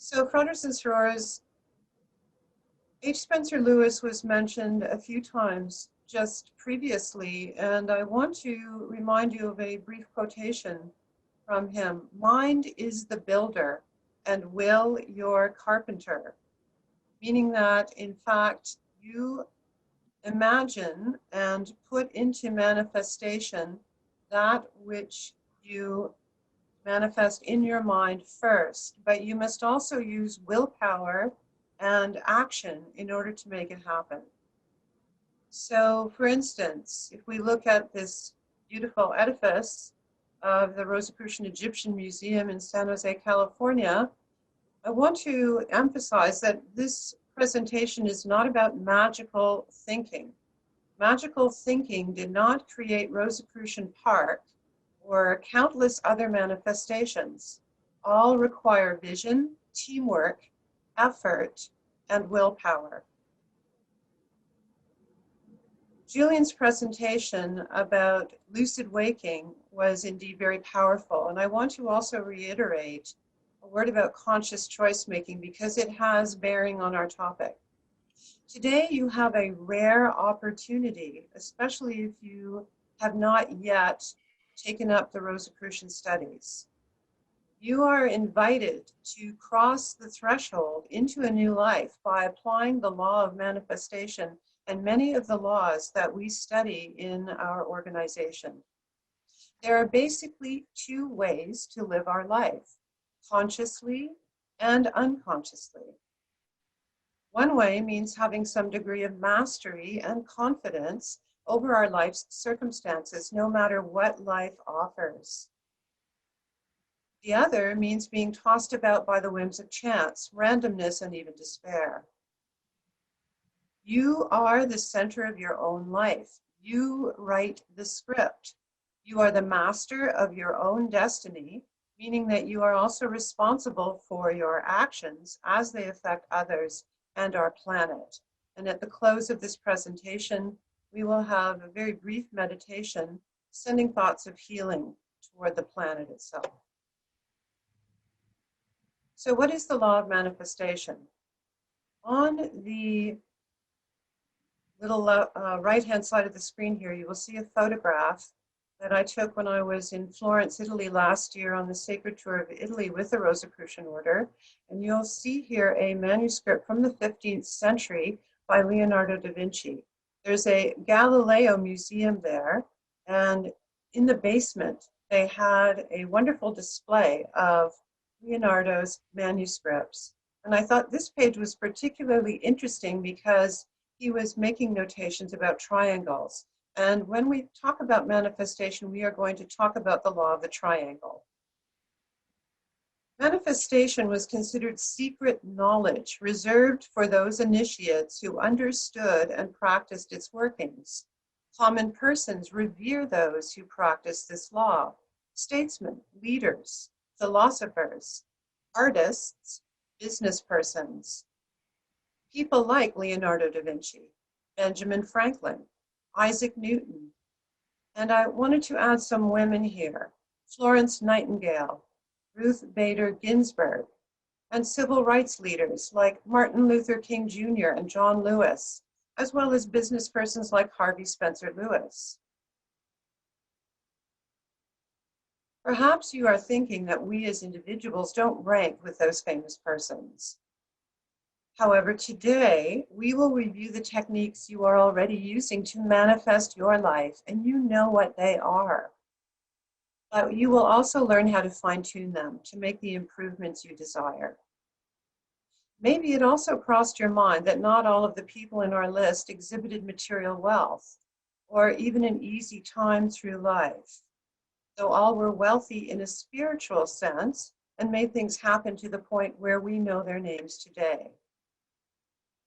So, Fratres and Sorors, H. Spencer Lewis was mentioned a few times just previously, and I want to remind you of a brief quotation from him. Mind is the builder, and will your carpenter. Meaning that, in fact, you imagine and put into manifestation that which you manifest in your mind first, but you must also use willpower and action in order to make it happen. So, for instance, if we look at this beautiful edifice of the Rosicrucian Egyptian Museum in San Jose, California, I want to emphasize that this presentation is not about magical thinking. Magical thinking did not create Rosicrucian Park or countless other manifestations. All require vision, teamwork, effort, and willpower. Julian's presentation about lucid waking was indeed very powerful, and I want to also reiterate a word about conscious choice making because it has bearing on our topic. Today you have a rare opportunity, especially if you have not yet taken up the Rosicrucian studies. You are invited to cross the threshold into a new life by applying the law of manifestation and many of the laws that we study in our organization. There are basically two ways to live our life, consciously and unconsciously. One way means having some degree of mastery and confidence over our life's circumstances, no matter what life offers. The other means being tossed about by the whims of chance, randomness, and even despair. You are the center of your own life. You write the script. You are the master of your own destiny, meaning that you are also responsible for your actions as they affect others and our planet. And at the close of this presentation, we will have a very brief meditation, sending thoughts of healing toward the planet itself. So what is the law of manifestation? On the little right-hand side of the screen here, you will see a photograph that I took when I was in Florence, Italy last year on the sacred tour of Italy with the Rosicrucian order. And you'll see here a manuscript from the 15th century by Leonardo da Vinci. There's a Galileo museum there, and in the basement, they had a wonderful display of Leonardo's manuscripts. And I thought this page was particularly interesting because he was making notations about triangles. And when we talk about manifestation, we are going to talk about the law of the triangle. Manifestation was considered secret knowledge reserved for those initiates who understood and practiced its workings. Common persons revere those who practice this law. Statesmen, leaders, philosophers, artists, business persons. People like Leonardo da Vinci, Benjamin Franklin, Isaac Newton. And I wanted to add some women here: Florence Nightingale, Ruth Bader Ginsburg, and civil rights leaders like Martin Luther King Jr. and John Lewis, as well as business persons like Harvey Spencer Lewis. Perhaps you are thinking that we as individuals don't rank with those famous persons. However, today, we will review the techniques you are already using to manifest your life, and you know what they are. But you will also learn how to fine-tune them to make the improvements you desire. Maybe it also crossed your mind that not all of the people in our list exhibited material wealth, or even an easy time through life, though all were wealthy in a spiritual sense and made things happen to the point where we know their names today.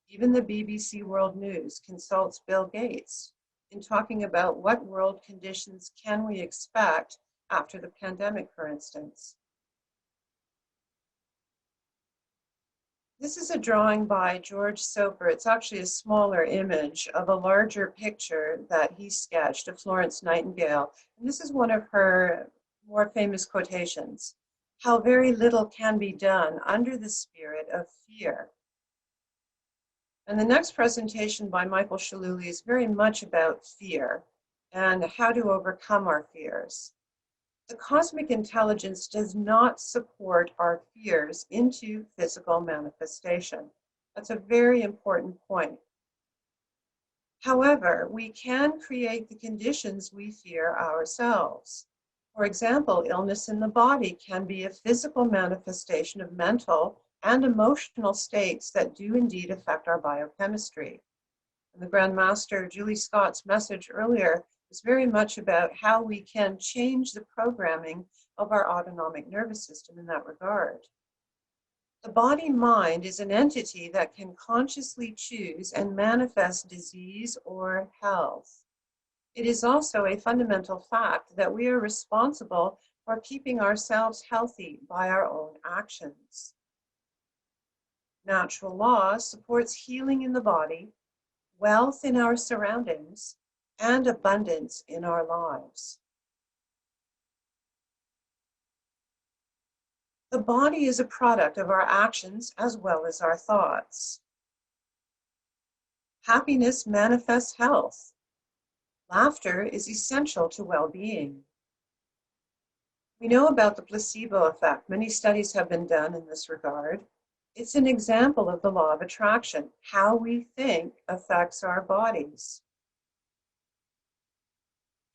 Even the BBC World News consults Bill Gates in talking about what world conditions can we expect after the pandemic, for instance. This is a drawing by George Soper. It's actually a smaller image of a larger picture that he sketched of Florence Nightingale. And this is one of her more famous quotations. how very little can be done under the spirit of fear. And the next presentation by Michael Shilluli is very much about fear and how to overcome our fears. The cosmic intelligence does not support our fears into physical manifestation. That's a very important point. However, we can create the conditions we fear ourselves. For example, illness in the body can be a physical manifestation of mental and emotional states that do indeed affect our biochemistry. And the Grand Master Julie Scott's message earlier is very much about how we can change the programming of our autonomic nervous system in that regard. The body-mind is an entity that can consciously choose and manifest disease or health. It is also a fundamental fact that we are responsible for keeping ourselves healthy by our own actions. Natural law supports healing in the body, wealth in our surroundings, and abundance in our lives. The body is a product of our actions as well as our thoughts. Happiness manifests health. Laughter is essential to well-being. We know about the placebo effect. Many studies have been done in this regard. It's an example of the law of attraction. How we think affects our bodies.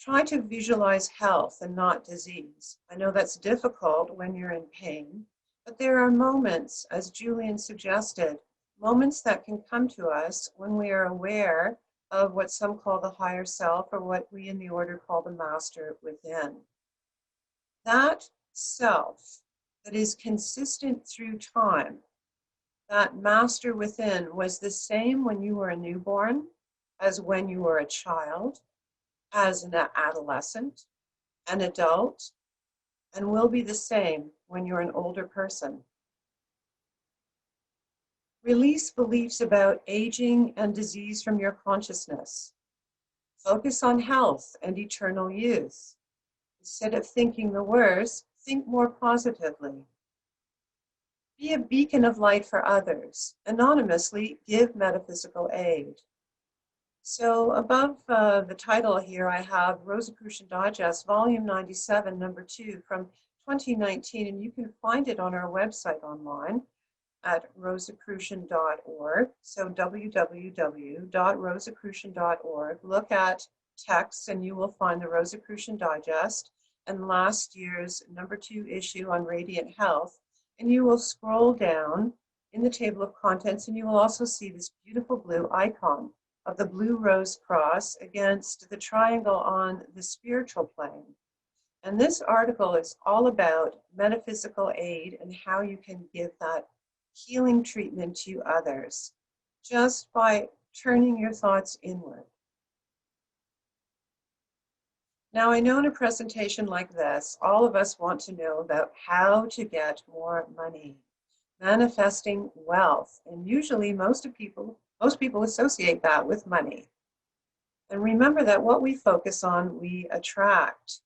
Try to visualize health and not disease. I know that's difficult when you're in pain, but there are moments, as Julian suggested, moments that can come to us when we are aware of what some call the higher self, or what we in the order call the master within. That self that is consistent through time, that master within, was the same when you were a newborn, as when you were a child, as an adolescent, an adult, and will be the same when you're an older person. Release beliefs about aging and disease from your consciousness. Focus on health and eternal youth. Instead of thinking the worst, think more positively. Be a beacon of light for others. Anonymously give metaphysical aid. So above the title here, I have Rosicrucian Digest, Volume 97, Number 2, from 2019, and you can find it on our website online at rosicrucian.org. So www.rosicrucian.org. Look at texts, and you will find the Rosicrucian Digest and last year's number 2 issue on radiant health. And you will scroll down in the table of contents, and you will also see this beautiful blue icon of the blue rose cross against the triangle on the spiritual plane. And this article is all about metaphysical aid and how you can give that healing treatment to others just by turning your thoughts inward. Now, I know in a presentation like this, all of us want to know about how to get more money, manifesting wealth, and usually most people associate that with money. And remember that what we focus on, we attract.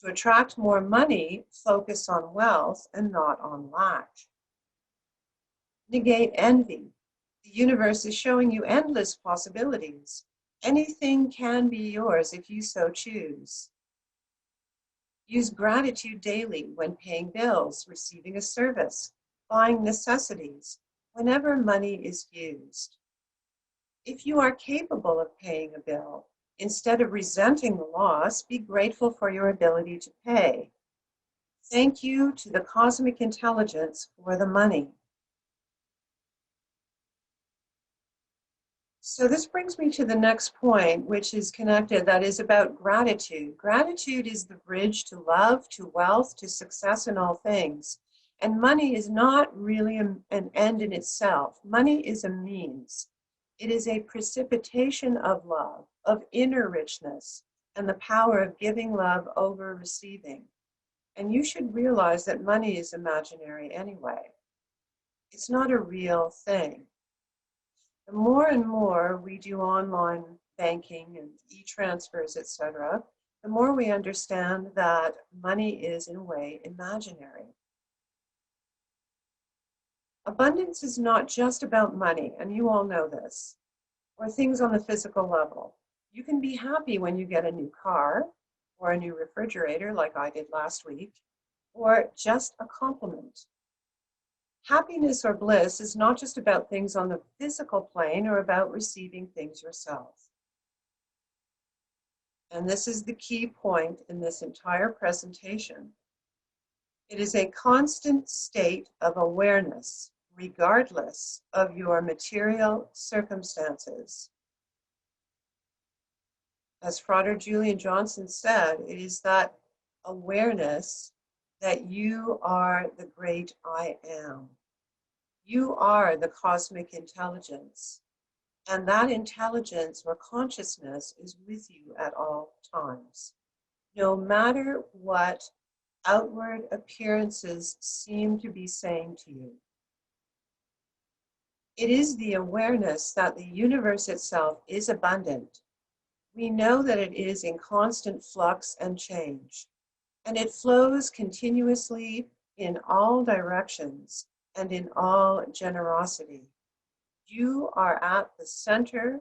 To attract more money, focus on wealth and not on lack. Negate envy. The universe is showing you endless possibilities. Anything can be yours if you so choose. Use gratitude daily when paying bills, receiving a service, buying necessities, whenever money is used. If you are capable of paying a bill, instead of resenting the loss, be grateful for your ability to pay. Thank you to the cosmic intelligence for the money. So this brings me to the next point, which is connected, that is about gratitude. Gratitude is the bridge to love, to wealth, to success in all things. And money is not really an end in itself. Money is a means. It is a precipitation of love, of inner richness, and the power of giving love over receiving. And you should realize that money is imaginary anyway. It's not a real thing. The more and more we do online banking and e-transfers, etc., the more we understand that money is in a way imaginary. Abundance is not just about money, and you all know this, or things on the physical level. You can be happy when you get a new car or a new refrigerator, like I did last week, or just a compliment. Happiness or bliss is not just about things on the physical plane or about receiving things yourself. And this is the key point in this entire presentation. It is a constant state of awareness, regardless of your material circumstances. As Frater Julian Johnson said, it is that awareness that you are the great I am. You are the cosmic intelligence. And that intelligence or consciousness is with you at all times. No matter what outward appearances seem to be saying to you. It is the awareness that the universe itself is abundant. We know that it is in constant flux and change, and it flows continuously in all directions and in all generosity. You are at the center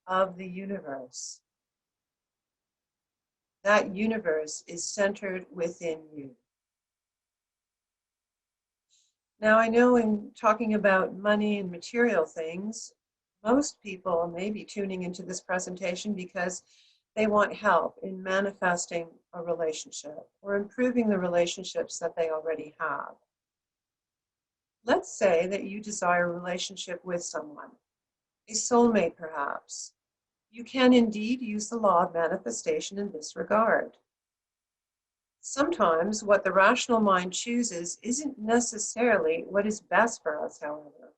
of the universe. That universe is centered within you. Now, I know in talking about money and material things, most people may be tuning into this presentation because they want help in manifesting a relationship or improving the relationships that they already have. Let's say that you desire a relationship with someone, a soulmate perhaps. You can indeed use the law of manifestation in this regard. Sometimes what the rational mind chooses isn't necessarily what is best for us, however.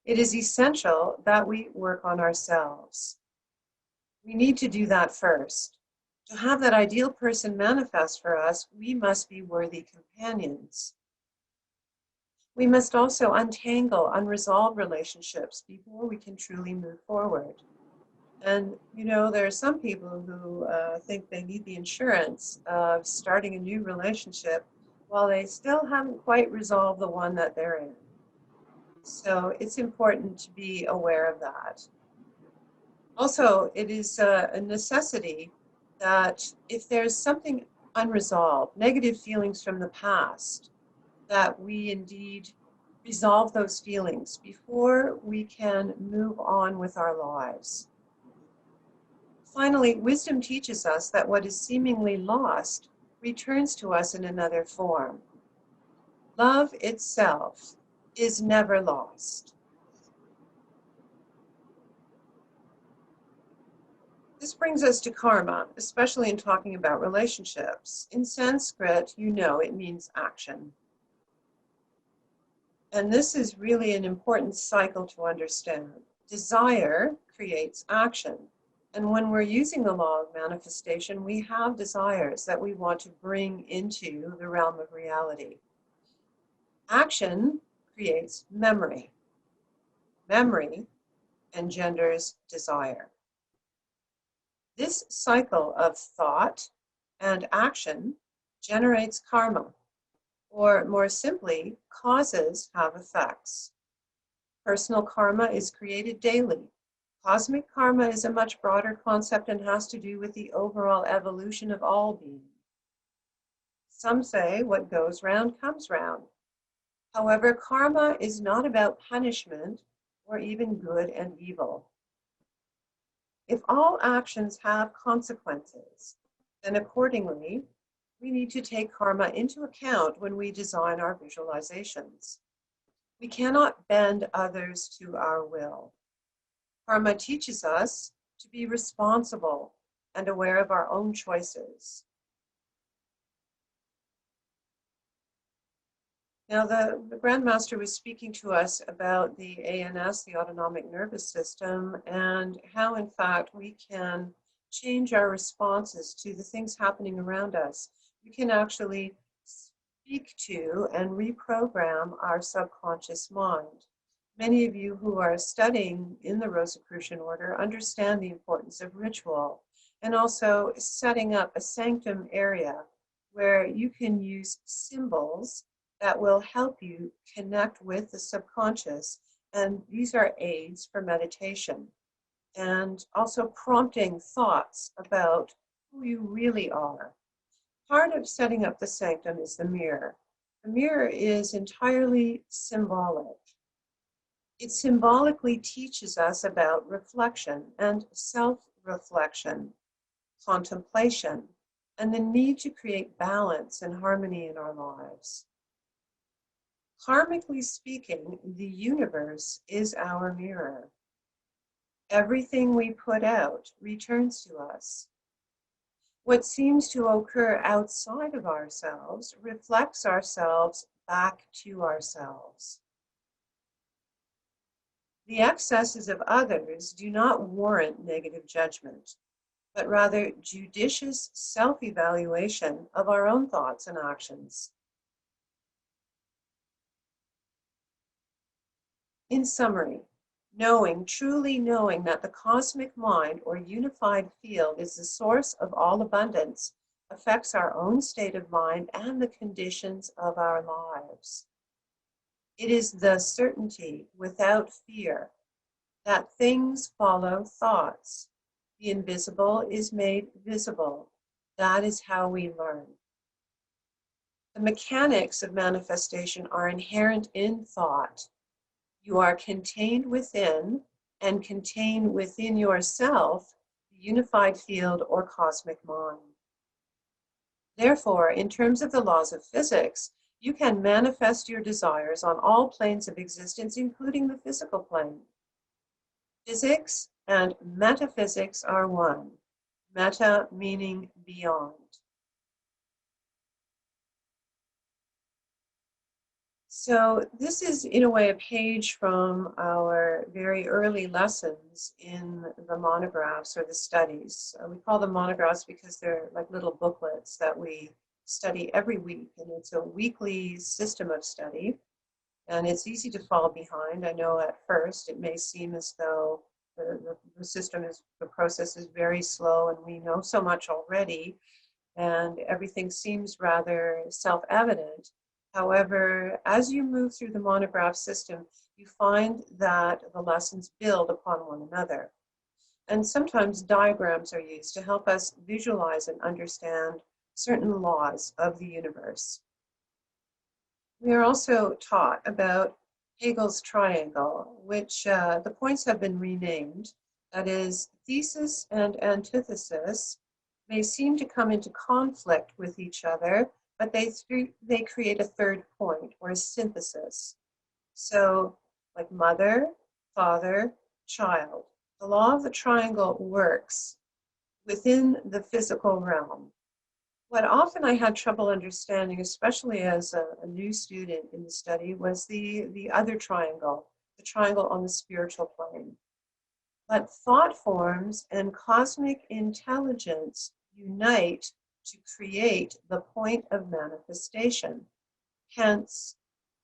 It is essential that we work on ourselves. We need to do that first. To have that ideal person manifest for us, we must be worthy companions. We must also untangle unresolved relationships before we can truly move forward. And, you know, there are some people who think they need the insurance of starting a new relationship while they still haven't quite resolved the one that they're in. So it's important to be aware of that. Also, it is a necessity that if there's something unresolved, negative feelings from the past, that we indeed resolve those feelings before we can move on with our lives. Finally, wisdom teaches us that what is seemingly lost returns to us in another form. Love itself is never lost. This brings us to karma, especially in talking about relationships. In Sanskrit, you know, it means action. And this is really an important cycle to understand. Desire creates action. And when we're using the law of manifestation, we have desires that we want to bring into the realm of reality. Action creates memory. Memory engenders desire. This cycle of thought and action generates karma, or more simply, causes have effects. Personal karma is created daily. Cosmic karma is a much broader concept and has to do with the overall evolution of all being. Some say what goes round comes round. However, karma is not about punishment or even good and evil. If all actions have consequences, then accordingly, we need to take karma into account when we design our visualizations. We cannot bend others to our will. Karma teaches us to be responsible and aware of our own choices. Now, the Grand Master was speaking to us about the ANS, the autonomic nervous system, and how, in fact, we can change our responses to the things happening around us. We can actually speak to and reprogram our subconscious mind. Many of you who are studying in the Rosicrucian order understand the importance of ritual and also setting up a sanctum area where you can use symbols that will help you connect with the subconscious. And these are aids for meditation and also prompting thoughts about who you really are. Part of setting up the sanctum is the mirror. The mirror is entirely symbolic. It symbolically teaches us about reflection and self-reflection, contemplation, and the need to create balance and harmony in our lives. Karmically speaking, the universe is our mirror. Everything we put out returns to us. What seems to occur outside of ourselves reflects ourselves back to ourselves. The excesses of others do not warrant negative judgment, but rather judicious self-evaluation of our own thoughts and actions. In summary, truly knowing that the cosmic mind or unified field is the source of all abundance affects our own state of mind and the conditions of our lives. It is the certainty without fear that things follow thoughts. The invisible is made visible. That is how we learn. The mechanics of manifestation are inherent in thought. You are contained within and contain within yourself the unified field or cosmic mind. Therefore, in terms of the laws of physics, you can manifest your desires on all planes of existence, including the physical plane. Physics and metaphysics are one. Meta meaning beyond. So this is, in a way, a page from our very early lessons in the monographs or the studies. We call them monographs because they're like little booklets that we study every week, and it's a weekly system of study, and it's easy to fall behind. I know at first it may seem as though the process is very slow and we know so much already, and everything seems rather self-evident. However, as you move through the monograph system, you find that the lessons build upon one another. And sometimes diagrams are used to help us visualize and understand certain laws of the universe. We are also taught about Hegel's triangle, which the points have been renamed. That is, thesis and antithesis may seem to come into conflict with each other, but they create a third point, or a synthesis. So, like mother, father, child. The law of the triangle works within the physical realm. What often I had trouble understanding, especially as a new student in the study, was the other triangle, the triangle on the spiritual plane. But thought forms and cosmic intelligence unite to create the point of manifestation, hence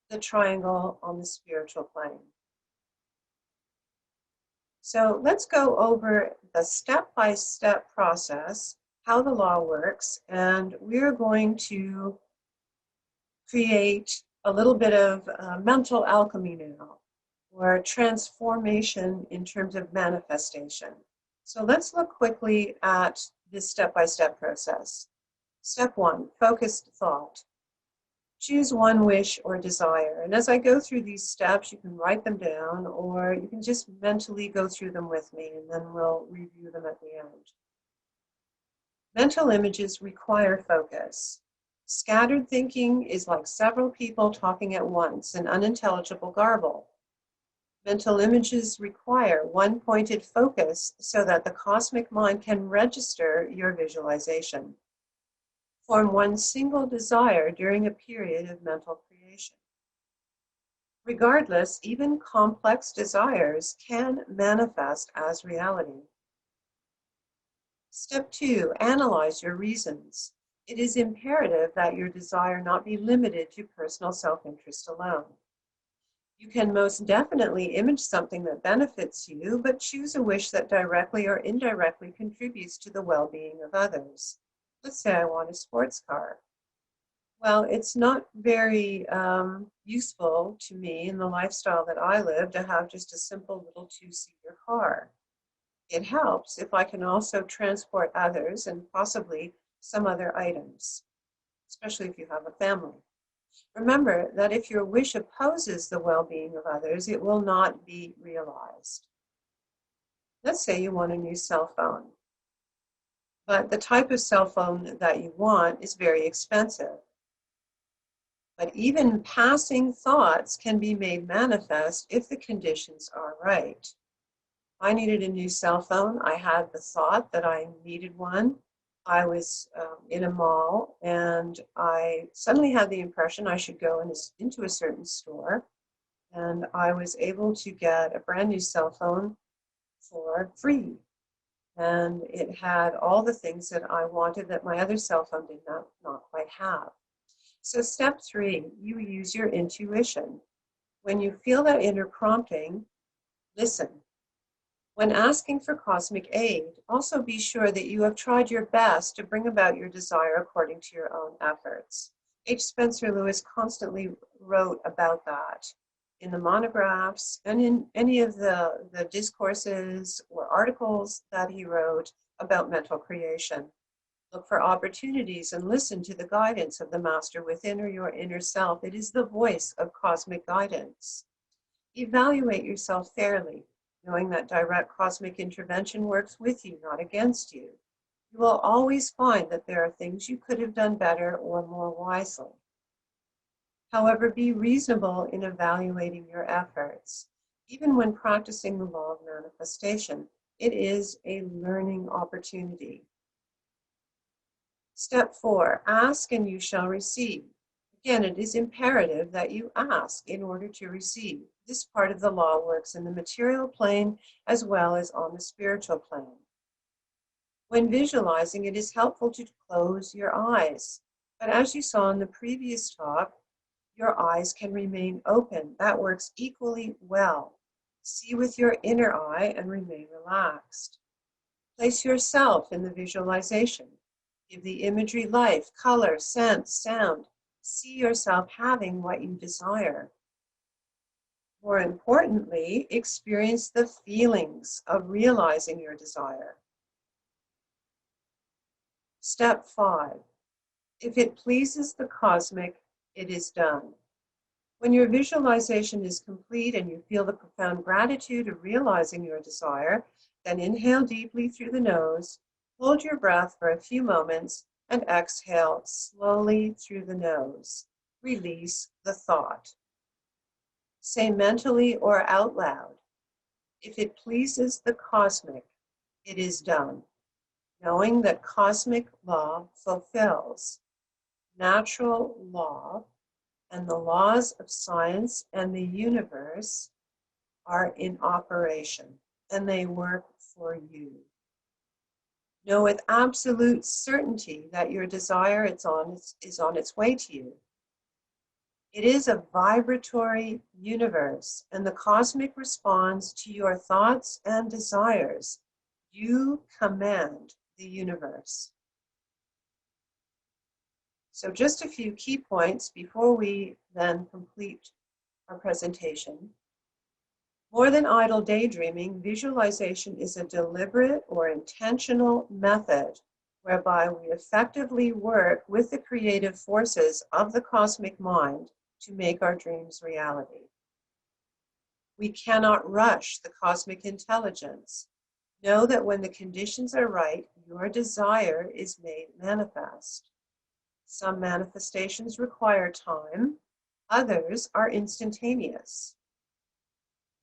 the triangle on the spiritual plane. So let's go over the step-by-step process, how the law works, and we're going to create a little bit of mental alchemy now, or transformation in terms of manifestation. So let's look quickly at this step-by-step process. Step 1, focused thought. Choose one wish or desire. And as I go through these steps, you can write them down, or you can just mentally go through them with me, and then we'll review them at the end. Mental images require focus. Scattered thinking is like several people talking at once, an unintelligible garble. Mental images require one-pointed focus so that the cosmic mind can register your visualization. Form one single desire during a period of mental creation. Regardless, even complex desires can manifest as reality. Step 2, analyze your reasons. It is imperative that your desire not be limited to personal self-interest alone. You can most definitely image something that benefits you, but choose a wish that directly or indirectly contributes to the well-being of others. Let's say I want a sports car. Well, it's not very useful to me in the lifestyle that I live to have just a simple little two-seater car. It helps if I can also transport others and possibly some other items, especially if you have a family. Remember that if your wish opposes the well-being of others, it will not be realized. Let's say you want a new cell phone, but the type of cell phone that you want is very expensive. But even passing thoughts can be made manifest if the conditions are right. I needed a new cell phone. I had the thought that I needed one. I was in a mall and I suddenly had the impression I should go into a certain store, and I was able to get a brand new cell phone for free. And it had all the things that I wanted that my other cell phone did not quite have. So step 3, you use your intuition. When you feel that inner prompting, listen. When asking for cosmic aid, also be sure that you have tried your best to bring about your desire according to your own efforts. H. Spencer Lewis constantly wrote about that in the monographs and in any of the discourses or articles that he wrote about mental creation. Look for opportunities and listen to the guidance of the master within or your inner self. It is the voice of cosmic guidance. Evaluate yourself fairly, knowing that direct cosmic intervention works with you, not against you. You will always find that there are things you could have done better or more wisely. However, be reasonable in evaluating your efforts. Even when practicing the law of manifestation, it is a learning opportunity. Step 4, ask and you shall receive. Again, it is imperative that you ask in order to receive. This part of the law works in the material plane as well as on the spiritual plane. When visualizing, it is helpful to close your eyes. But as you saw in the previous talk, your eyes can remain open. That works equally well. See with your inner eye and remain relaxed. Place yourself in the visualization. Give the imagery life, color, sense, sound. See yourself having what you desire. More importantly, experience the feelings of realizing your desire. Step 5. If it pleases the cosmic, it is done. When your visualization is complete and you feel the profound gratitude of realizing your desire, then inhale deeply through the nose, hold your breath for a few moments, and exhale slowly through the nose. Release the thought. Say mentally or out loud, if it pleases the cosmic, it is done. Knowing that cosmic law fulfills natural law, and the laws of science and the universe are in operation, and they work for you. Know with absolute certainty that your desire is on its way to you. It is a vibratory universe, and the cosmic responds to your thoughts and desires. You command the universe. So just a few key points before we then complete our presentation. More than idle daydreaming, visualization is a deliberate or intentional method whereby we effectively work with the creative forces of the cosmic mind to make our dreams reality. We cannot rush the cosmic intelligence. Know that when the conditions are right, your desire is made manifest. Some manifestations require time, others are instantaneous.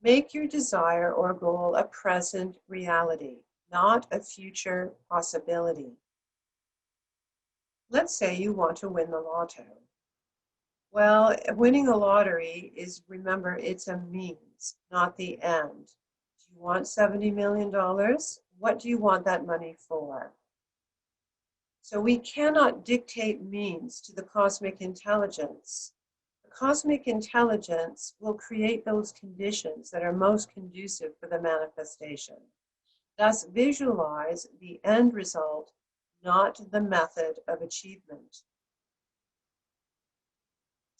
Make your desire or goal a present reality, not a future possibility. Let's say you want to win the lotto. Well, winning the lottery is, remember, it's a means, not the end. Do you want $70 million? What do you want that money for? So we cannot dictate means to the cosmic intelligence. The cosmic intelligence will create those conditions that are most conducive for the manifestation. Thus, visualize the end result, not the method of achievement.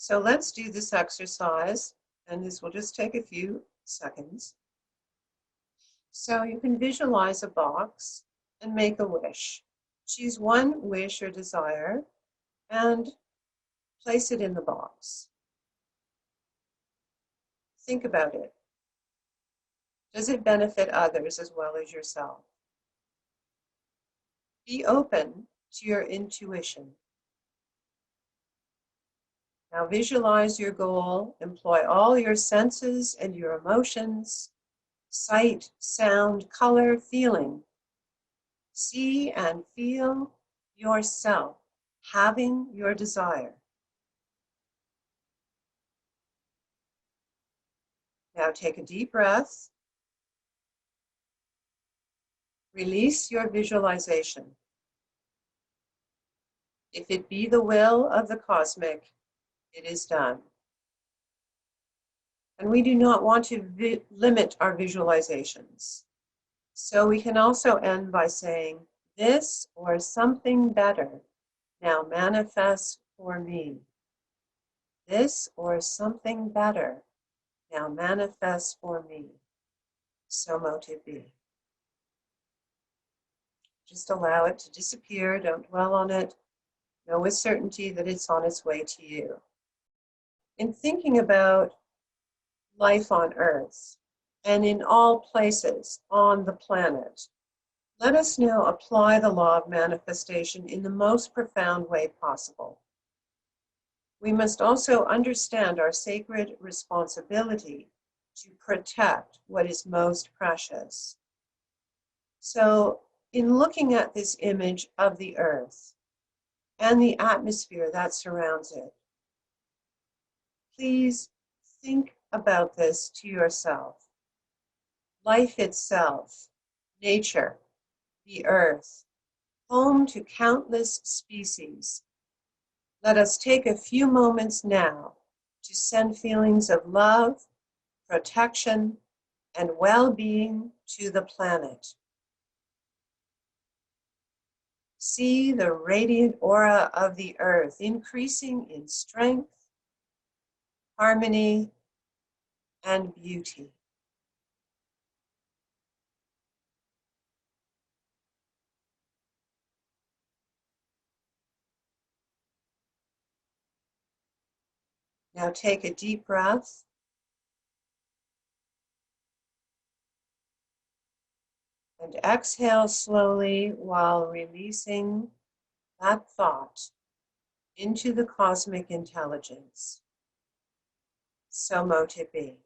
So let's do this exercise, and this will just take a few seconds. So you can visualize a box and make a wish. Choose one wish or desire and place it in the box. Think about it. Does it benefit others as well as yourself? Be open to your intuition. Now visualize your goal. Employ all your senses and your emotions, sight, sound, color, feeling. See and feel yourself having your desire. Now take a deep breath. Release your visualization. If it be the will of the cosmic, it is done. And we do not want to limit our visualizations. So we can also end by saying, this or something better now manifests for me. This or something better now manifests for me. So mote it be. Just allow it to disappear. Don't dwell on it. Know with certainty that it's on its way to you. In thinking about life on Earth and in all places on the planet, let us now apply the law of manifestation in the most profound way possible. We must also understand our sacred responsibility to protect what is most precious. So, in looking at this image of the Earth and the atmosphere that surrounds it, please think about this to yourself. Life itself, nature, the Earth, home to countless species. Let us take a few moments now to send feelings of love, protection, and well-being to the planet. See the radiant aura of the Earth increasing in strength, harmony, and beauty. Now take a deep breath. And exhale slowly while releasing that thought into the cosmic intelligence. So mote it be.